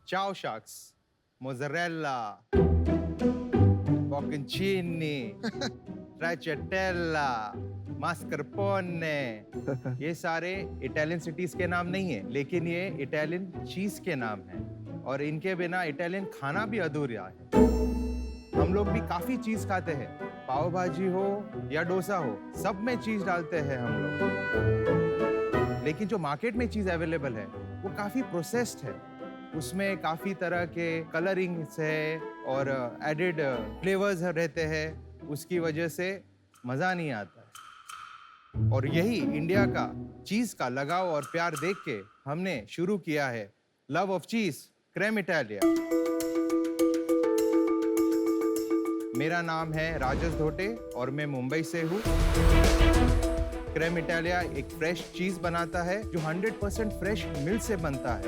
Ciao sharks, mozzarella, bocconcini, stracciatella, mascarpone, ये सारे Italian cities के नाम नहीं है, लेकिन ये इटालियन चीज के नाम है और इनके बिना इटालियन खाना भी अधूरा है। हम लोग भी काफी चीज खाते हैं, पाव भाजी हो या डोसा हो, सब में चीज डालते हैं हम लोग। लेकिन जो मार्केट में चीज अवेलेबल है वो काफी प्रोसेस्ड है, उसमें काफी तरह के कलरिंग्स है और एडेड फ्लेवर्स रहते हैं, उसकी वजह से मजा नहीं आता है। और यही इंडिया का चीज का लगाव और प्यार देख के हमने शुरू किया है लव ऑफ चीज क्रेम इटालिया। मेरा नाम है राजेश धोटे और मैं मुंबई से हूँ। क्रेम इटालिया एक फ्रेश चीज बनाता है जो 100% फ्रेश मिल्क से बनता है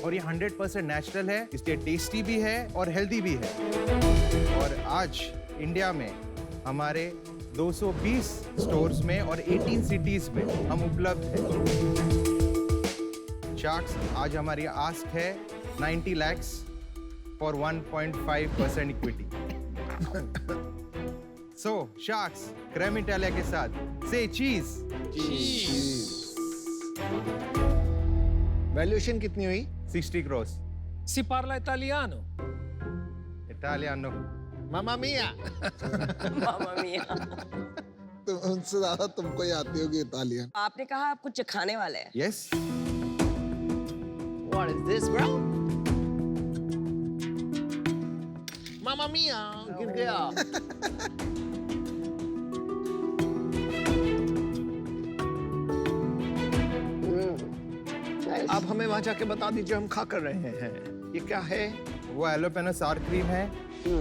और ये 100% नेचुरल है, इसलिए टेस्टी भी है और हेल्दी भी है। और आज इंडिया में हमारे 220 स्टोर्स में और 18 सिटीज में हम उपलब्ध हैं। शार्क्स, आज हमारी आस्क है 90 lakhs for 1.5% equity. So, Sharks, Creme Italia के साथ say cheese. वैल्यूएशन कितनी हुई? 60 crores. Si parla italiano? Italiano. मामा मिया। मामा मिया। तो उनसे ज्यादा तुमको ही आती होगी इटालियन। आपने कहा आप कुछ खाने वाले हैं। Yes. What is this, bro? मामा मिया गिर गया। आप हमें वहां जाके बता दीजिए, हम खा कर रहे हैं। ये क्या है? वो एलोपेनो सार क्रीम है,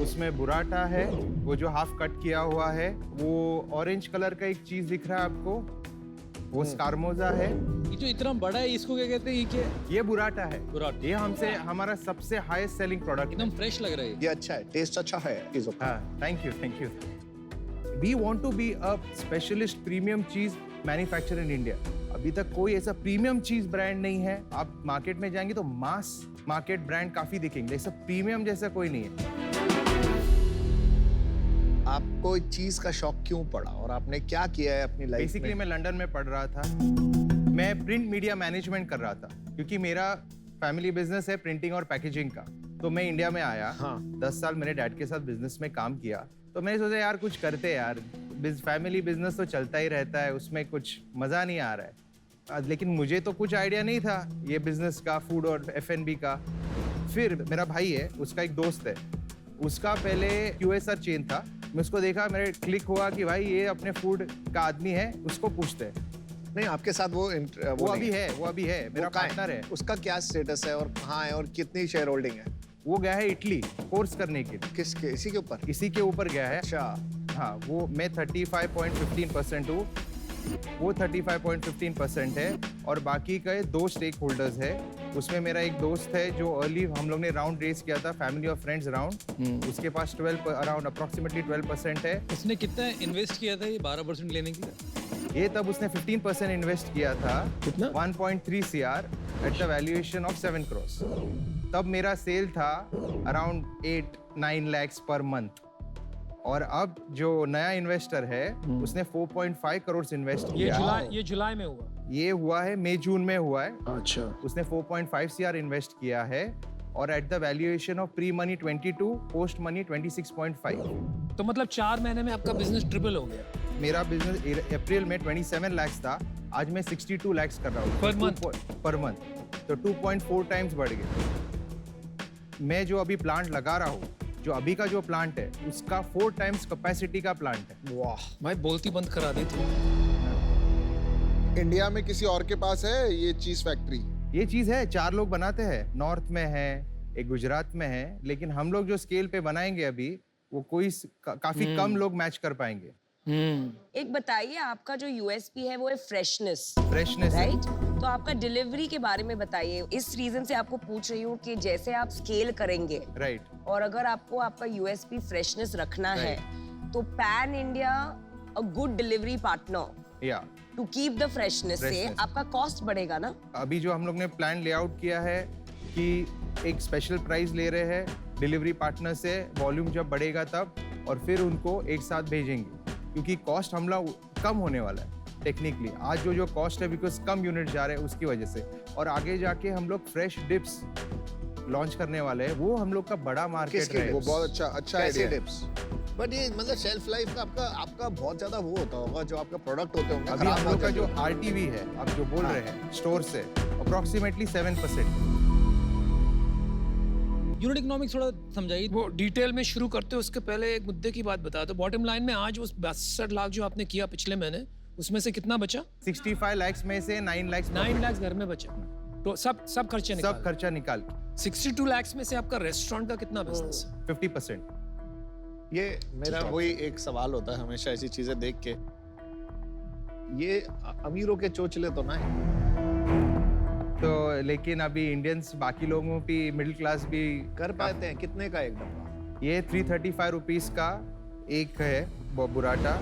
उसमें बुराटा है, वो जो हाफ कट किया हुआ है, वो ऑरेंज कलर का एक चीज दिख रहा है आपको, वो स्कारमोजा है। ये जो इतना बड़ा है इसको क्या कहते हैं? ये क्या है? ये बुराटा है। बुराटा। ये हमसे हमारा सबसे हाईएस्ट सेलिंग प्रोडक्ट एकदम फ्रेश लग रहा है। ये अच्छा है, टेस्ट अच्छा है चीजों का। हाँ, thank you. We want to be a specialist premium cheese manufacturer in India. अभी तक कोई ऐसा प्रीमियम चीज ब्रांड नहीं है। आप मार्केट में जाएंगे तो मास मार्केट ब्रांड काफी दिखेंगे, ऐसा प्रीमियम जैसा कोई नहीं है। आपको इस चीज का शौक क्यों पड़ा और आपने क्या किया है अपनी लाइफ बेसिकली में? मैं लंदन में पढ़ रहा था, मैं प्रिंट मीडिया मैनेजमेंट कर रहा था क्योंकि मेरा फैमिली बिजनेस है प्रिंटिंग और पैकेजिंग का। तो मैं इंडिया में आया, हाँ। 10 साल मेरे डैड के साथ बिजनेस में काम किया, तो मैंने सोचा यार कुछ करते यार, फैमिली बिजनेस तो चलता ही रहता है, उसमें कुछ मजा नहीं आ रहा है। लेकिन मुझे तो कुछ आइडिया नहीं था ये बिजनेस का, फूड और F&B का। फिर मेरा भाई है, उसका एक दोस्त है, उसका पहले QSR चेन था, मैं उसको देखा, मेरे क्लिक हुआ कि भाई ये अपने फूड का आदमी है, उसको पूछते हैं। नहीं, आपके साथ वो अभी है, मेरा पार्टनर है। उसका क्या स्टेटस है और कहाँ है और कितनी शेयर होल्डिंग है? वो गया है इटली कोर्स करने के लिए। किसके? इसी के ऊपर? इसी के ऊपर गया है। अच्छा। हाँ, वो मैं 35.15% हूँ, वो 35.15% है और बाकी के 2 स्टेक होल्डर्स है। उसमें मेरा एक दोस्त है जो अर्ली हम लोग ने राउंड रेस किया था, फैमिली और फ्रेंड्स राउंड, उसके पास 12 अराउंड अप्रोक्सीमेटली 12% है। उसने कितना इन्वेस्ट किया था ये 12% लेने के लिए? ये तब उसने 15% इन्वेस्ट किया था। कितना? 1.3 CR at the valuation of 7 crores। तब मेरा सेल था अराउंड 8-9 lakhs पर मंथ। और अब जो नया इन्वेस्टर है उसने 4.5 crores इन्वेस्ट किया। ये जुलाई में हुआ। ये हुआ है मई जून में हुआ है। अच्छा। उसने 4.5 CR इन्वेस्ट किया है और at the valuation of pre money 22, post money 26.5। तो मतलब 4 महीने में आपका बिजनेस ट्रिपल हो गया। मेरा बिजनेस अप्रैल में 27 lakhs था, आज मैं 62 lakhs कर रहा हूँ पर मंथ, तो 2.4 times बढ़ गया। मैं जो अभी प्लांट लगा रहा हूँ, जो अभी का जो प्लांट है उसका 4 times कैपेसिटी का प्लांट है। वाह। मैं बोलती बंद करा दी थी। इंडिया में किसी और के पास है ये चीज फैक्ट्री? ये चीज है, 4 लोग बनाते हैं, नॉर्थ में है, एक गुजरात में है, लेकिन हम लोग जो स्केल पे बनाएंगे अभी वो कोई काफी कम लोग मैच कर पाएंगे। एक बताइए, आपका जो यूएसपी है वो है फ्रेशनेस, फ्रेशनेस, राइट? तो आपका डिलीवरी के बारे में बताइए। इस रीजन से आपको पूछ रही हूँ कि जैसे आप स्केल करेंगे, राइट, और अगर आपको आपका यूएसपी फ्रेशनेस रखना है तो pan India a good delivery partner या टू कीप द फ्रेशनेस से Freshness. आपका कॉस्ट बढ़ेगा ना? अभी जो हम लोग ने प्लान लेआउट किया है कि एक स्पेशल प्राइस ले रहे हैं डिलीवरी पार्टनर से, वॉल्यूम जब बढ़ेगा तब, और फिर उनको एक साथ भेजेंगे क्योंकि कॉस्ट हमला कम होने वाला है टेक्निकली। आज जो कॉस्ट है बिकॉज कम यूनिट जा रहे हैं उसकी वजह से, और आगे जाके हम लोग फ्रेश डिप्स लॉन्च करने वाले हैं, वो हम लोग का बड़ा मार्केट किसके है। वो बहुत अच्छा कैसे आइडिया है। टिप्स? बट ये मतलब शेल्फ लाइफ का आपका बहुत ज्यादा वो होता होगा, जो आपका प्रोडक्ट होते होंगे अभी खराब हम लोग का होते जो होंगे। RTV है, आप जो बोल रहे हैं स्टोर से, अप्रोक्सीमेटली 7%। यूनिट इकोनॉमिक्स थोड़ा समझाइए। वो डिटेल में शुरू करते हो उसके पहले एक मुद्दे की बात बता दो। बॉटम लाइन में आज उस 62 लाख जो आपने किया पिछले महीने, उसमें से कितना बचा? 65 लाख में से 9 लाख 9 लाख घर में बचा, तो सब खर्चे निकाल। सब खर्चा निकाल के 62 लाख में से आपका रेस्टोरेंट का कितना बिजनेस है? 50%। ये मेरा वही एक सवाल होता है हमेशा ऐसी चीजें देख के, ये अमीरों के चोचले तो ना है। तो लेकिन अभी इंडियंस, बाकी लोगों भी, मिडिल क्लास भी कर पाते हैं। कितने का एक डब्बा? ये 335 रुपीस का एक है बुराटा,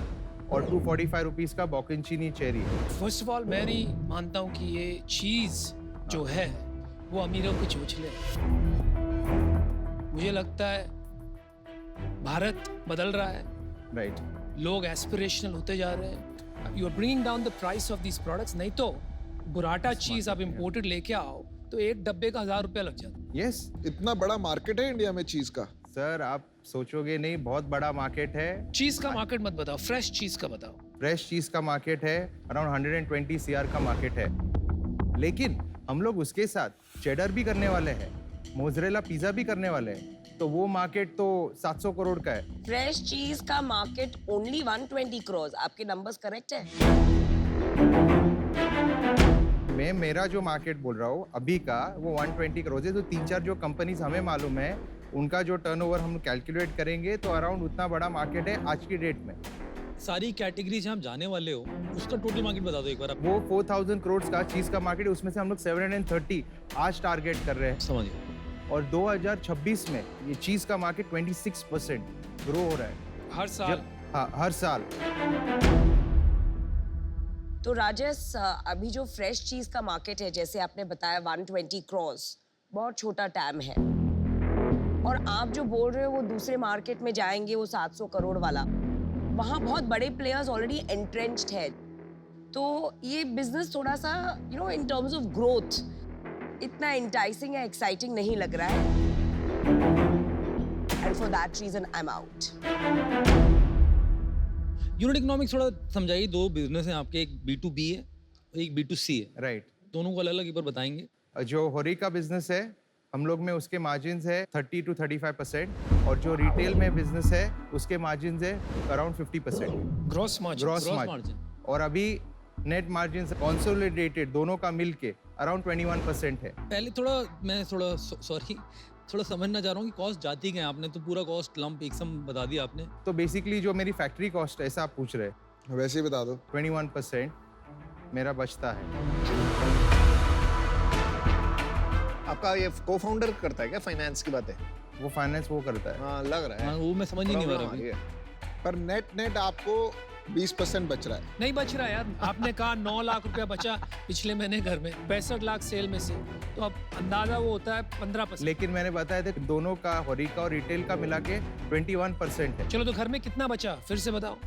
और 245 रुपीस का बॉकनचीनी चेरी है। फर्स्ट ऑफ ऑल मैं नहीं मानता हूँ कि ये चीज जो है वो अमीरों के चोचले है। मुझे लगता है भारत बदल रहा है, राइट। लोग एस्पिरेशनल होते जा रहे हैं। You are bringing down the price of these products. नहीं तो बुराटा चीज आप इंपोर्टेड लेके आओ तो एक डब्बे का 1000 रुपया लग जाता है। यस इतना बड़ा मार्केट है इंडिया में चीज का। सर, आप सोचोगे नहीं, बहुत बड़ा मार्केट है। चीज का मार्केट मत बताओ, फ्रेश चीज का बताओ। फ्रेश चीज का मार्केट है, अराउंड 120 CR का मार्केट है, लेकिन हम लोग उसके साथ चेडर भी करने वाले हैं, मोज़रेला पिज्जा भी करने वाले हैं, तो वो मार्केट तो 700 करोड़ का है। फ्रेश चीज का मार्केट ओनली 120 करोड़। आपके नंबर्स करेक्ट है? मैं मेरा जो मार्केट बोल रहा हूँ अभी का, वो 120 करोड़ है। तो 3-4 जो कंपनीज हमें मालूम है, उनका जो टर्नओवर हम कैलकुलेट करेंगे तो अराउंड उतना बड़ा मार्केट है आज की डेट में। सारी कैटेगरी से आप जाने वाले हो, उसका टोटल मार्केट बता दो एक बार आप। वो 4000 करोड़ का चीज का मार्केट है, उसमें से हम लोग 730 आज टारगेट कर रहे हैं, समझ गए। और 2026 में ये चीज का मार्केट 26% ग्रो हो रहा है हर साल। हाँ, हर साल। तो राजेश, अभी जो फ्रेश चीज का मार्केट है, जैसे आपने बताया 120 करोड़, बहुत छोटा टैम है, और आप जो बोल रहे हो वो दूसरे मार्केट में जाएंगे, वो 700 करोड़ वाला, वहाँ बहुत बड़े प्लेयर्स ऑलरेडी एंट्रेंच्ड है। तो ये बिजनेस थोड़ा सा इन टर्म्स ऑफ ग्रोथ इतना इंटाइसिंग या एक्साइटिंग नहीं लग रहा है, and for that reason I am out. Unit economics थोड़ा समझाइए। दो बिजनेस हैं आपके, एक B2B है, एक B2C है। राइट। दोनों को अलग अलग एक बार बताएंगे। जो होरी का बिजनेस है हम लोग में, उसके मार्जिन्स है 30 to 35%, और जो रिटेल में बिजनेस है उसके मार्जिन्स है around 50%। Gross margin. Gross Gross margin. margin। और अभी नेट मार्जिन कंसोलिडेटेड दोनों का मिलके अराउंड 21% है। पहले मैं थोड़ा समझना चाह रहा हूँ कि कॉस्ट जाती क्या है। आपने तो पूरा कॉस्ट लंप एक सम बता दिया आपने। तो बेसिकली जो मेरी फैक्ट्री कॉस्ट है, ऐसा आप पूछ रहे हैं, वैसे ही बता दो। 21% मेरा बचता है। आपका ये को फाउंडर करता है क्या फाइनेंस की बातें? वो फाइनेंस वो करता है। हाँ, लग रहा हाँ, है। वो मैं समझ ही नहीं पा रहा Problem आ अभी। रही है। पर नेट आपको 20% बच रहा है। नहीं बच रहा यार। आपने कहा 9 लाख रुपया बचा पिछले महीने घर में, 65 लाख सेल में से, तो अब अंदाजा वो होता है 15%। लेकिन मैंने बताया था कि दोनों का, होरी का और रिटेल का मिला के 21% है। चलो तो घर में कितना बचा फिर से बताओ।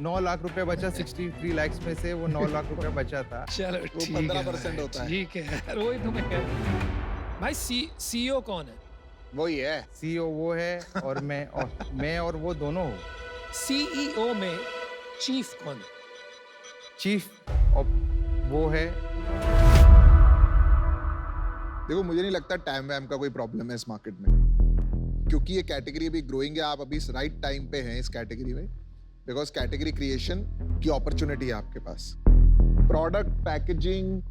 9 लाख रुपए बचा, 63 लाख में से वो 9 लाख रुपए बचा था। चलो वो ठीक 15% है, होता है। ठीक है यार, वही तो मैं कह रहा हूँ। भाई CEO कौन है? वही है। CEO वो है, और मैं और वो दोनों हो। CEO में चीफ कौन है? चीफ वो है। देखो, मुझे नहीं लगता टाइम वैम का कोई प्रॉब्लम है इस मार्केट में, क्योंकि ये कैटेगरी अभी ग्रोइंग है। आप अभी राइट टाइम पे हैं इस कैटेगरी में, बिकॉज कैटेगरी क्रिएशन की अपॉर्चुनिटी है आपके पास। प्रोडक्ट, पैकेजिंग,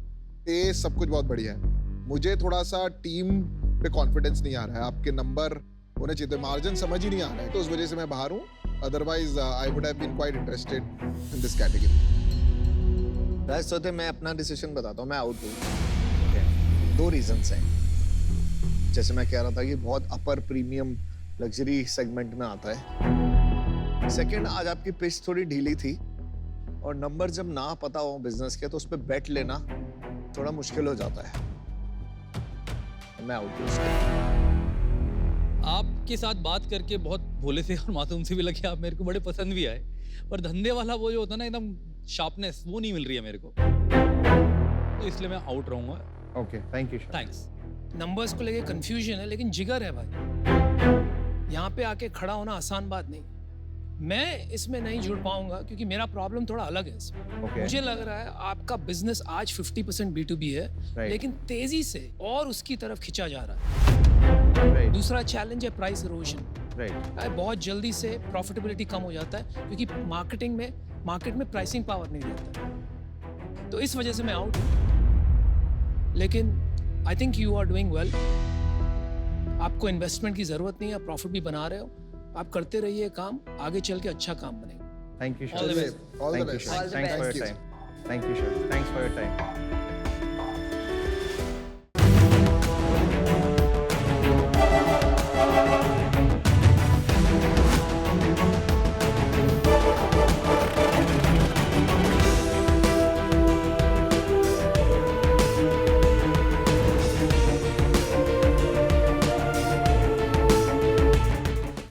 ये सब कुछ बहुत बढ़िया है। मुझे थोड़ा सा टीम पे कॉन्फिडेंस नहीं आ रहा है। आपके नंबर होने चाहिए, मार्जिन समझ ही नहीं आ रहा है, तो उस वजह से मैं बाहर हूँ। Otherwise I would have been quite interested in this category. राज सोते मैं अपना डिसीजन बताता हूँ, मैं आउट हूँ। 2 रीजंस हैं। जैसे मैं कह रहा था कि बहुत अपर प्रीमियम लग्जरी सेगमेंट में आता है। सेकंड, आज आपकी पिच थोड़ी ढीली थी, और नंबर जब ना पता हो बिजनेस के, तो उस पर बेट लेना थोड़ा मुश्किल हो जाता है। मैं आउट हूँ। आपके साथ बात करके बहुत भोले से और मासूम से भी लगे, आप मेरे को बड़े पसंद भी आए, पर धंधे वाला वो जो होता है ना एकदम शार्पनेस, वो नहीं मिल रही है मेरे को, तो इसलिए मैं आउट रहूंगा। Okay, thank you. Thanks. Numbers को लेके कंफ्यूजन है, लेकिन जिगर है भाई। यहाँ पे आके खड़ा होना आसान बात नहीं। मैं इसमें नहीं जुड़ पाऊंगा क्योंकि मेरा प्रॉब्लम थोड़ा अलग है इसमें। Okay. मुझे लग रहा है आपका बिजनेस आज 50% B2B है, Right. लेकिन तेजी से और उसकी तरफ खिंचा जा रहा है। राइट, दूसरा चैलेंज है प्राइस इरोजन। राइट, बहुत जल्दी से प्रॉफिटेबिलिटी कम हो जाता है क्योंकि मार्केट में प्राइसिंग पावर नहीं रहता। तो इस वजह से मैं आउट हूँ। लेकिन I think you are doing well. आपको इन्वेस्टमेंट की जरूरत नहीं है, आप प्रॉफिट भी बना रहे हो। आप करते रहिए काम, आगे चल के अच्छा काम बनेगा। Thank you All the sir. best. All the Thank you, best. sir. All the Thanks for best. your time. Thank you, sir. Thanks for your time.